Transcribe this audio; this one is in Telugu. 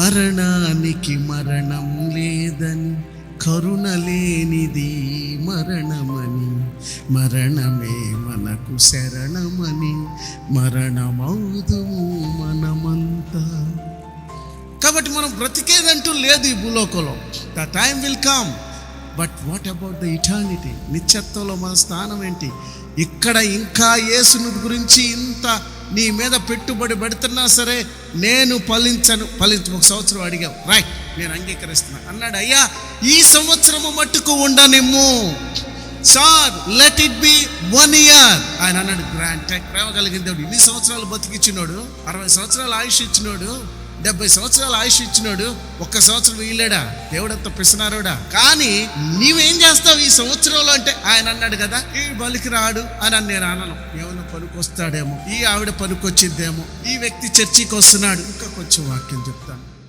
మరణానికి మరణం లేదని, కరుణ లేనిది మరణమని, మరణమే మనకు శరణమని, మరణమౌదుము మనమంతా. కాబట్టి మనం బ్రతికేదంటూ లేదు ఈ భూలోకంలో. The time will come, but what about the eternity? నిత్యత్వంలో మన స్థానం ఏంటి? ఇక్కడ ఇంకా యేసుని గురించి ఇంత నీ మీద పెట్టుబడి పెడుతున్నా సరే, నేను ఫలించను. ఒక సంవత్సరం అడిగావు, రైట్, నేను అంగీకరిస్తున్నా అన్నాడు. అయ్యా ఈ సంవత్సరము మట్టుకు ఉండనిమ్ము sir, let it be 1 year. ఆయన అన్నాడు, గ్రాంటెడ్. ప్రేమ కలిగిన దేవుడు, ఇన్ని సంవత్సరాలు బతికిచ్చినోడు, 60 సంవత్సరాలు ఆయుష్ ఇచ్చినోడు, 70 సంవత్సరాలు ఆయుష్ ఇచ్చినోడు, 1 సంవత్సరం వీళ్ళాడా? దేవుడంత పిసినారోడా? కానీ నీవేం చేస్తావు ఈ సంవత్సరంలో అంటే? ఆయన అన్నాడు కదా, ఈ బలికి రాడు అని నేను అనను. ఏమైనా పనికొస్తాడేమో, ఈ ఆవిడ పనికొచ్చిద్దేమో, ఈ వ్యక్తి చర్చికి వస్తున్నాడు, ఇంకా కొంచెం వాక్యం చెప్తాను.